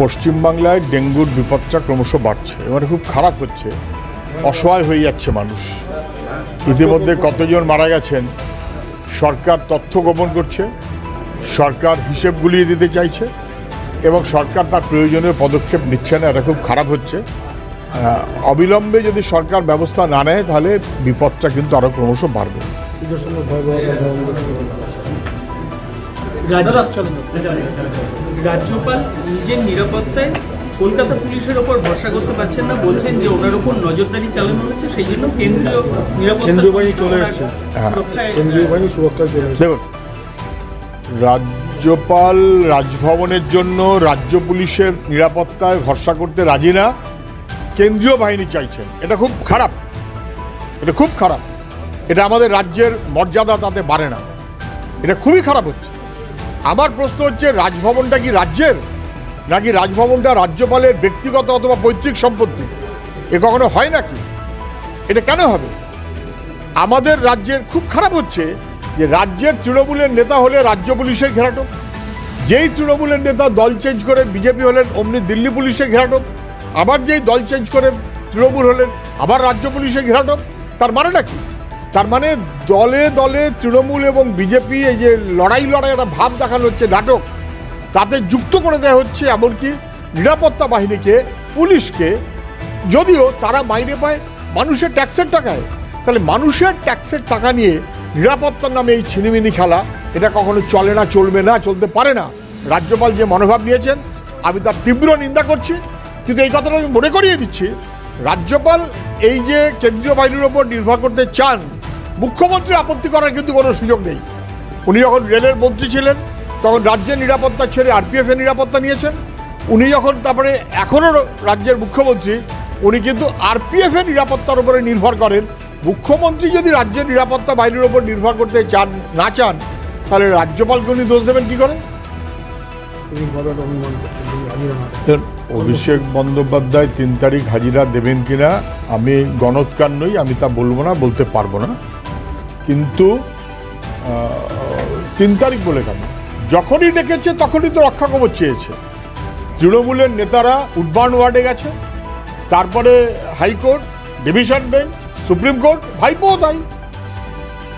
পশ্চিমবাংলায় ডেঙ্গুর বিপদটা ক্রমশ বাড়ছে, এবারে খুব খারাপ হচ্ছে, অসহায় হয়ে যাচ্ছে মানুষ। ইতিমধ্যে কতজন মারা গেছেন সরকার তথ্য গোপন করছে, সরকার হিসেব গুলিয়ে দিতে চাইছে এবং সরকার তার প্রয়োজনীয় পদক্ষেপ নিচ্ছে না। এটা খুব খারাপ হচ্ছে। অবিলম্বে যদি সরকার ব্যবস্থা না নেয় তাহলে বিপদটা কিন্তু আরও ক্রমশ বাড়বে। রাজ্যপাল নিজের নিরাপত্তায় কলকাতা পুলিশের ওপর ভরসা করতে পারছেন না, বলছেন যে ওনার উপর নজরদারি চালানো হচ্ছে, সেই জন্য কেন্দ্রীয় বাহিনী চলে এসছে। দেখুন, রাজ্যপাল রাজভবনের জন্য রাজ্য পুলিশের নিরাপত্তায় ভরসা করতে রাজি না, কেন্দ্রীয় বাহিনী চাইছেন। এটা খুব খারাপ, এটা খুব খারাপ। এটা আমাদের রাজ্যের মর্যাদা তাতে বাড়ে না, এটা খুবই খারাপ হচ্ছে। আমার প্রশ্ন হচ্ছে, রাজভবনটা কি রাজ্যের, নাকি রাজভবনটা রাজ্যপালের ব্যক্তিগত অথবা পৈতৃক সম্পত্তি? এ কখনো হয় নাকি? এটা কেন হবে? আমাদের রাজ্যের খুব খারাপ হচ্ছে যে রাজ্যের তৃণমূলের নেতা হলে রাজ্য পুলিশের ঘেরাটোপ, যেই তৃণমূলের নেতা দল চেঞ্জ করে বিজেপি হলেন অমনি দিল্লি পুলিশের ঘেরাটোপ, আবার যেই দল চেঞ্জ করে তৃণমূল হলেন আবার রাজ্য পুলিশের ঘেরাটোপ। তার মানেটা কি? তার মানে দলে দলে তৃণমূল এবং বিজেপি এই যে লড়াই একটা ভাব দেখানো হচ্ছে, নাটক, তাতে যুক্ত করে দেওয়া হচ্ছে এমনকি নিরাপত্তা বাহিনীকে, পুলিশকে। যদিও তারা মাইনে পায় মানুষের ট্যাক্সের টাকায়, তাহলে মানুষের ট্যাক্সের টাকা নিয়ে নিরাপত্তার নামে এই ছিনিমিনি খেলা, এটা কখনো চলে না, চলবে না, চলতে পারে না। রাজ্যপাল যে মনোভাব নিয়েছেন আমি তার তীব্র নিন্দা করছি, কিন্তু এই কথাটা আমি মনে করিয়ে দিচ্ছি, রাজ্যপাল এই যে কেন্দ্রীয় বাহিনীর ওপর নির্ভর করতে চান, মুখ্যমন্ত্রী আপত্তি করার কিন্তু কোনো সুযোগ নেই। উনি যখন রেলের মন্ত্রী ছিলেন তখন রাজ্যের নিরাপত্তা ছেড়ে আরপিএফ এর নিরাপত্তা নিয়েছেন। উনি যখন তারপরে এখনও রাজ্যের মুখ্যমন্ত্রী, উনি কিন্তু আরপিএফ এর নিরাপত্তার উপরে নির্ভর করেন। মুখ্যমন্ত্রী যদি রাজ্যের নিরাপত্তা বাহিনীর ওপর নির্ভর করতে চান না চান, তাহলে রাজ্যপালকে উনি দোষ দেবেন কি করে? অভিষেক বন্দ্যোপাধ্যায় 3 তারিখ হাজিরা দেবেন কিনা আমি গণৎকার নই, আমি তা বলবো না, বলতে পারবো না। কিন্তু 3 তারিখ বলে কেন, যখনই ডেকেছে তখনই তো রক্ষা কবচ চেয়েছে। তৃণমূলের নেতারা উডবার্ন ওয়ার্ডে গেছে, তারপরে high court, division bench, supreme court, ভাইপোও তাই।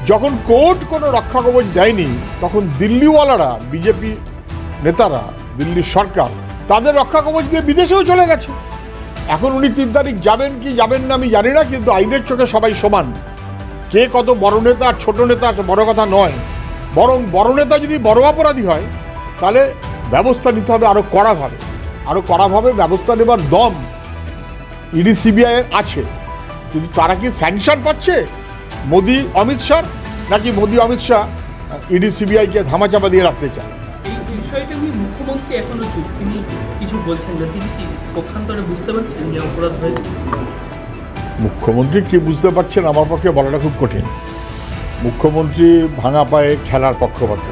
যখন কোর্ট কোনো রক্ষা কবচ দেয়নি তখন দিল্লিওয়ালারা, বিজেপি নেতারা, দিল্লির সরকার তাদের রক্ষা কবচ দিয়ে বিদেশেও চলে গেছে। এখন উনি 3 তারিখ যাবেন কি যাবেন না আমি জানি না, কিন্তু আইনের চোখে সবাই সমান। কে কত বড় নেতা আর ছোট নেতা বড় কথা নয়, বরং বড় নেতা যদি বড় অপরাধী হয় তাহলে ব্যবস্থা নিতে হবে আরও কড়াভাবে। আরও কড়াভাবে ব্যবস্থা নেবার দম ইডি সিবিআই এর আছে, কিন্তু তারা কি স্যাংশন পাচ্ছে মোদি অমিত শাহ, নাকি মোদি অমিত শাহ ইডি সিবিআইকে ধামাচাপা দিয়ে রাখতে চায়? এই বিষয়টা নিয়ে মুখ্যমন্ত্রী এখনো চুপ, তিনি কিছু বলছেন না। তিনি কি পক্ষান্তরে বুঝতে পারছেন যে অপরাধ হয়েছে? মুখ্যমন্ত্রী কি বুঝতে পারছেন আমার পক্ষে বলাটা খুব কঠিন। মুখ্যমন্ত্রী ভাঙা পায়ে খেলার পক্ষপাতী।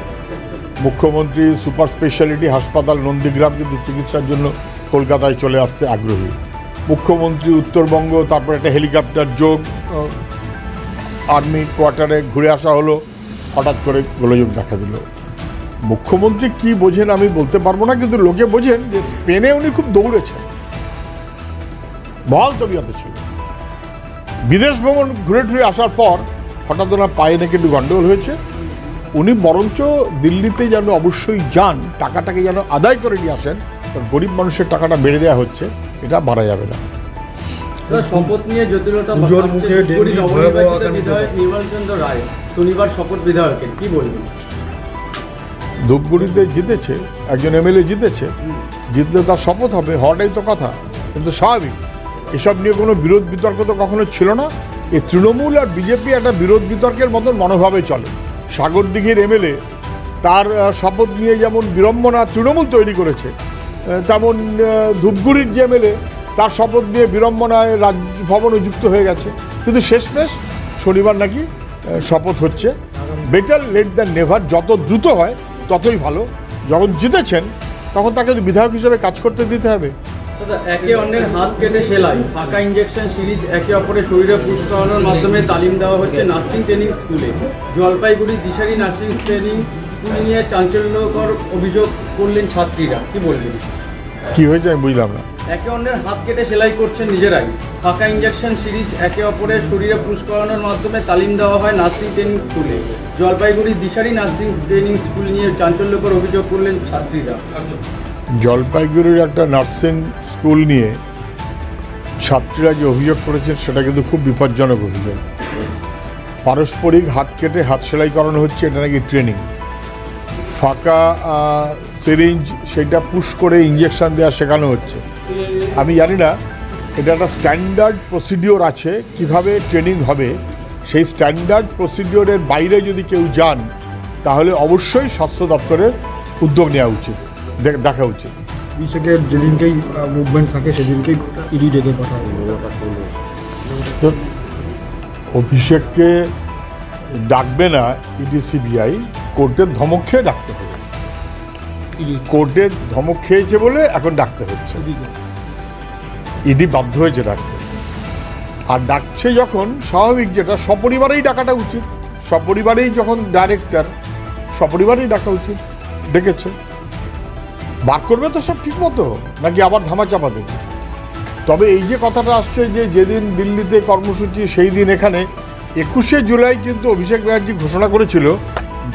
মুখ্যমন্ত্রী সুপার স্পেশালিটি হাসপাতাল নন্দীগ্রাম কিন্তু চিকিৎসার জন্য কলকাতায় চলে আসতে আগ্রহী। মুখ্যমন্ত্রী উত্তরবঙ্গ, তারপর একটা হেলিকপ্টার যোগ, আর্মি কোয়ার্টারে ঘুরে আসা হলো, হঠাৎ করে গোলযোগ দেখা দিল। মুখ্যমন্ত্রী কি বোঝেন আমি বলতে পারবো না, কিন্তু লোকে বোঝেন যে স্পেনে উনি খুব দৌড়েছেন, বহাল তবিয়তে ছিল। বিদেশ ভ্রমণ ঘুরে টুরে আসার পর হঠাৎ ওনার পায়ে নাকি একটু গন্ডগোল হয়েছে। উনি বরঞ্চ দিল্লিতে যেন অবশ্যই যান, টাকাটাকে যেন আদায় করে নিয়ে আসেন, গরিব মানুষের টাকাটা বেড়ে দেওয়া হচ্ছে, এটা বাড়া যাবে না। শপথ নিয়ে জটিলতা নির্মলচন্দ্র রায় শনিবার শপথ বিধায়কের, কি বলবেন? ধূপগুড়িতে জিতেছে একজন এমএলএ, জিতলে তার শপথ হবে, হওয়াটাই তো কথা, কিন্তু স্বাভাবিক। এসব নিয়ে কোনো বিরোধ বিতর্ক তো কখনো ছিল না। এই তৃণমূল আর বিজেপি একটা বিরোধ বিতর্কের মতন মনোভাবে চলে। সাগরদিঘির এমএলএ তার শপথ নিয়ে যেমন বিড়ম্বনা তৃণমূল তৈরি করেছে, তেমন ধূপগুড়ির যে এমএলএ তার শপথ নিয়ে বিড়ম্বনায় রাজভবনে যুক্ত হয়ে গেছে। কিন্তু শেষমেশ শনিবার নাকি শপথ হচ্ছে। বেটার লেট দ্যান নেভার, যত দ্রুত হয় ততই ভালো। যখন জিতেছেন তখন তাকে বিধায়ক হিসেবে কাজ করতে দিতে হবে। একে অন্যের হাত কেটে সেলাই, ফাঁকা ইঞ্জেকশন সিরিজ একে অপরের শরীরে পুশ করানোর মাধ্যমে তালিম দেওয়া হচ্ছে নার্সিং ট্রেনিং স্কুলে। জলপাইগুড়ি দিশারি নার্সিং ট্রেনিং স্কুল নিয়ে চাঞ্চল্যকর অভিযোগ করলেন ছাত্রীরা, কি বলবেন? কি হয়েছে আমি বুঝলাম না। একে অন্যের হাত কেটে সেলাই করছেন নিজেরাই, ফাঁকা ইঞ্জেকশন সিরিজ একে অপরের শরীরে পুশ করানোর মাধ্যমে তালিম দেওয়া হয় নার্সিং ট্রেনিং স্কুলে। জলপাইগুড়ির দিশারি নার্সিং ট্রেনিং স্কুল নিয়ে চাঞ্চল্যকর অভিযোগ করলেন ছাত্রীরা। জলপাইগুড়ির একটা নার্সিং স্কুল নিয়ে ছাত্রীরা যে অভিযোগ করেছেন সেটা কিন্তু খুব বিপজ্জনক অভিযোগ। পারস্পরিক হাত কেটে হাত সেলাই করানো হচ্ছে, এটা নাকি ট্রেনিং। ফাঁকা সিরিঞ্জ সেটা পুশ করে ইঞ্জেকশন দেওয়া শেখানো হচ্ছে। আমি জানি না এটা একটা স্ট্যান্ডার্ড প্রসিডিওর আছে, কিভাবে ট্রেনিং হবে। সেই স্ট্যান্ডার্ড প্রসিডিওরের বাইরে যদি কেউ যান তাহলে অবশ্যই স্বাস্থ্য দপ্তরের উদ্যোগ নেওয়া উচিত, দেখা উচিত। অভিষেকের যেদিনকেই মুভমেন্ট থাকে সেদিনকেই ইডি ডেকে কথা হবে। তো অভিষেককে ডাকবে না ইডি সিবিআই, কোর্টের ধমক খেয়ে ডাকতে হবে। কোর্টের ধমক খেয়েছে বলে এখন ডাকতে হচ্ছে, ইডি বাধ্য হয়েছে ডাকতে। আর ডাকছে যখন স্বাভাবিক, যেটা সপরিবারেই ডাকাটা উচিত, সপরিবারেই যখন ডাইরেক্টর সপরিবারেই ডাকা উচিত। ডেকেছে, বার করবে তো সব ঠিক মতো, নাকি আবার ধামা চাপা দেবে? তবে এই যে কথাটা আসছে যে যেদিন দিল্লিতে কর্মসূচি সেই দিন এখানে, 21শে জুলাই কিন্তু অভিষেক ব্যানার্জি ঘোষণা করেছিল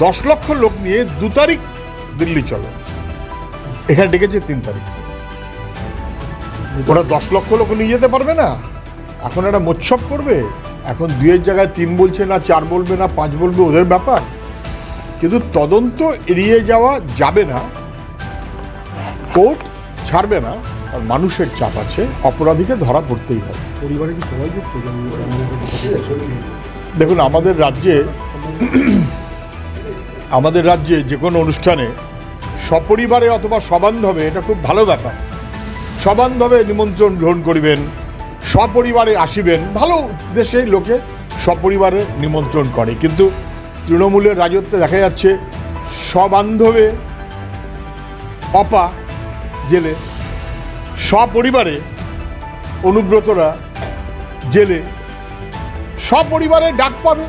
10 লক্ষ লোক নিয়ে 2 তারিখ দিল্লি চলো। এখানে ডেকেছে 3 তারিখ। ওরা 10 লক্ষ লোক নিয়ে যেতে পারবে না, এখন একটা মোৎসব করবে। এখন 2-এর জায়গায় 3 বলছে, না 4 বলবে, না 5 বলবে, ওদের ব্যাপার। কিন্তু তদন্ত এড়িয়ে যাওয়া যাবে না, কোর্ট ছাড়বে না, আর মানুষের চাপ আছে, অপরাধীকে ধরা পড়তেই হবে। পরিবারে কি সবাই যুক্ত? দেখুন, আমাদের রাজ্যে যে কোনো অনুষ্ঠানে সপরিবারে অথবা সবান্ধবে, এটা খুব ভালো ব্যাপার। সবান্ধবে নিমন্ত্রণ গ্রহণ করিবেন, সপরিবারে আসিবেন, ভালো দেশে লোকে সপরিবারে নিমন্ত্রণ করে। কিন্তু তৃণমূলের রাজত্বে দেখা যাচ্ছে সবান্ধবে অপা জেলে, সপরিবারে অনুব্রতরা জেলে। সপরিবারে ডাক পাবে,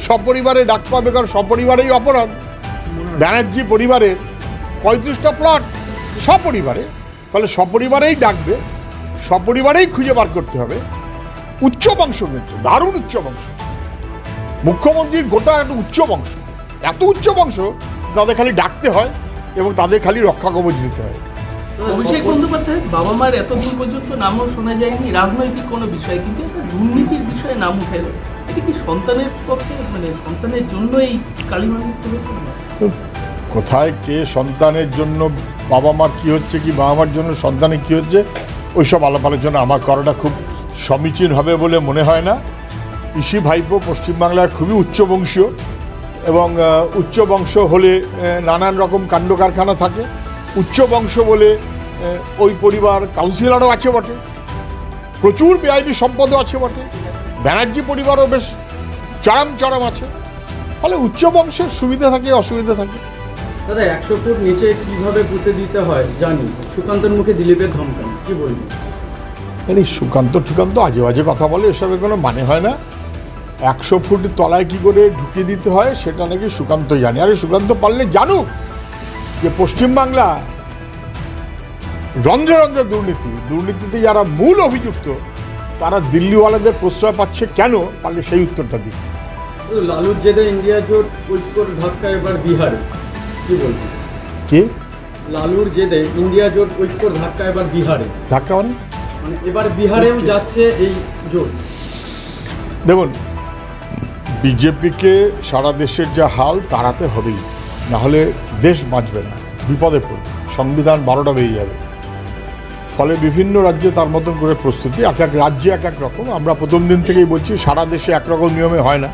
সপরিবারে ডাক পাবে, কারণ সপরিবারেই অপরাধ। ব্যানার্জি পরিবারের 35টা প্লট সপরিবারে, ফলে সপরিবারেই ডাকবে, সপরিবারেই খুঁজে বার করতে হবে। উচ্চ বংশ, কিন্তু দারুণ উচ্চ বংশ। মুখ্যমন্ত্রীর গোটা একটা উচ্চ বংশ, এত উচ্চ বংশ, তাদের খালি ডাকতে হয় এবং তাদের খালি রক্ষা কবচ নিতে হয়। অভিষেক বন্দ্যোপাধ্যায় বাবা মার এত দূর পর্যন্ত নামও শোনা যায়নি, রাজনৈতিক কোনো বিষয়, কিন্তু একটা দুর্নীতির বিষয়ে নাম উঠে এলো। এটা কি সন্তানের পক্ষে, মানে সন্তানের জন্য এই কালিমালিপ্ত হচ্ছে? কোথায় কে সন্তানের জন্য বাবা মার কী হচ্ছে, কি বাবা মার জন্য সন্তানের কী হচ্ছে, ওইসব আলাপ আলোচনা আমার করাটা খুব সমীচীন হবে বলে মনে হয় না। পিসি ভাইপো পশ্চিমবাংলার খুবই উচ্চবংশীয়, এবং উচ্চ বংশ হলে নানান রকম কাণ্ড কারখানা থাকে। উচ্চ বংশ বলে ওই পরিবার কাউন্সিলরও আছে বটে, প্রচুর বেআইনি সম্পদও আছে বটে। ব্যানার্জি পরিবারও বেশ চরম আছে। ফলে উচ্চ বংশের সুবিধা থাকে, অসুবিধা থাকে। দাদা, 100 ফুট নিচে কিভাবে পুঁতে দিতে হয় জানি, সুকান্তের মুখে দিলীপের ধমকান, কি বলবেন? মানে সুকান্ত আজে বাজে কথা বলে, এসবের কোনো মানে হয় না। 100 ফুট তলায় কি করে ঢুকিয়ে দিতে হয় সেটা নাকি সুকান্ত জানে। আরে সুকান্ত পারলে জানুক যে পশ্চিমবাংলা রন্ধ্রে রন্ধ্রে দুর্নীতিতে যারা মূল অভিযুক্ত তারা দিল্লিওয়ালাদের প্রশ্রয় পাচ্ছে কেন, পারলে সেই উত্তরটা দিক। লালুর জেদে ইন্ডিয়া জোট ঐক্যর ধাক্কা এবার বিহারে, কি বলবেন? কি লালুর জেদে ইন্ডিয়া জোট ঐক্যর ধাক্কা এবার বিহারে, ধাক্কা মানে এবার বিহারেও যাচ্ছে এই জোট। দেখুন, বিজেপিকে সারা দেশের যা হাল তাড়াতে হবেই, নাহলে দেশ বাঁচবে না, বিপদে পড়বে, সংবিধান 12টা বেরিয়ে যাবে। ফলে বিভিন্ন রাজ্যে তার মতন করে প্রস্তুতি, এক এক রাজ্যে এক এক রকম। আমরা প্রথম দিন থেকেই বলছি সারা দেশে একরকম নিয়মে হয় না।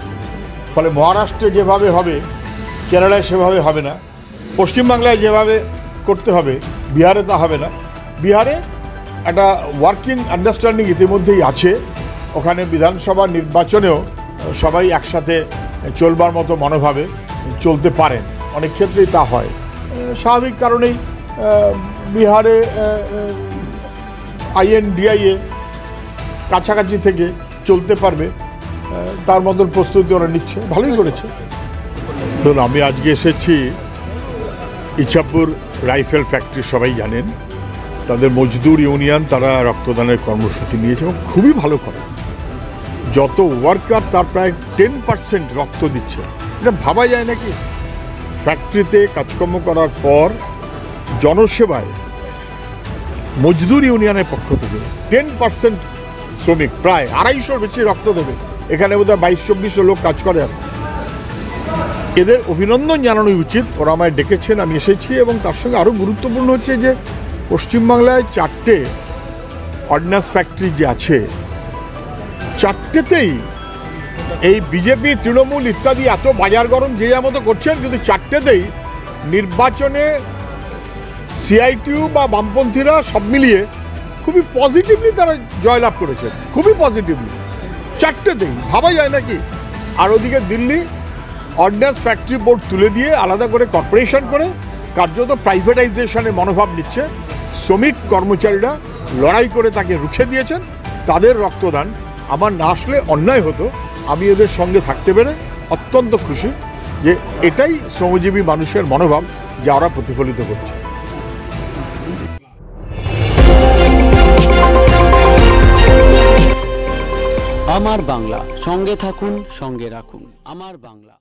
ফলে মহারাষ্ট্রে যেভাবে হবে, কেরালায় সেভাবে হবে না, পশ্চিমবাংলায় যেভাবে করতে হবে বিহারে তা হবে না। বিহারে একটা ওয়ার্কিং আন্ডারস্ট্যান্ডিং ইতিমধ্যেই আছে, ওখানে বিধানসভা নির্বাচনেও সবাই একসাথে চলবার মতো মনোভাবে চলতে পারেন, অনেক ক্ষেত্রেই তা হয়। স্বাভাবিক কারণেই বিহারে INDIA কাছাকাছি থেকে চলতে পারবে, তার মতন প্রস্তুতি ওরা নিচ্ছে, ভালোই করেছে। ধরুন, আমি আজকে এসেছি ইছাপুর রাইফেল ফ্যাক্টরি, সবাই জানেন। তাদের মজদুর ইউনিয়ন তারা রক্তদানের কর্মসূচি নিয়েছে এবং খুবই ভালো করে। যত ওয়ার্কার তার প্রায় 10% রক্ত দিচ্ছে, এটা ভাবা যায় নাকি? ফ্যাক্টরিতে কাজকর্ম করার পর জনসেবায় মজদুর ইউনিয়নের পক্ষ থেকে 10% শ্রমিক প্রায় 250 বেশি রক্ত দেবে। এখানে বোধহয় 22-24 লোক কাজ করে। এদের অভিনন্দন জানানো উচিত। ওরা আমায় ডেকেছেন, আমি এসেছি। এবং তার সঙ্গে আরও গুরুত্বপূর্ণ হচ্ছে যে পশ্চিমবাংলায় 4টে অর্ডিন্যান্স ফ্যাক্টরি যে আছে, 4টেতেই এই বিজেপি, তৃণমূল ইত্যাদি এত বাজার গরম যে যার মতো করছেন, কিন্তু 4টেতেই নির্বাচনে সিআইটিউ বা বামপন্থীরা সব মিলিয়ে খুবই পজিটিভলি তারা জয়লাভ করেছেন, খুবই পজিটিভলি 4টেতেই। ভাবা যায় নাকি? আর ওদিকে দিল্লি অর্ডিন্যান্স ফ্যাক্টরি বোর্ড তুলে দিয়ে আলাদা করে কর্পোরেশন করে কার্যত প্রাইভেটাইজেশনের মনোভাব নিচ্ছে। শ্রমিক কর্মচারীরা লড়াই করে তাকে রুখে দিয়েছেন। তাদের রক্তদান আমার না আসলে অন্যায় হতো। আমি এদের সঙ্গে থাকতে পেরে অত্যন্ত খুশি যে এটাই শ্রমজীবী মানুষের মনোভাব যা ওরা প্রতিফলিত করছে। আমার বাংলা, সঙ্গে থাকুন, সঙ্গে রাখুন। আমার বাংলা।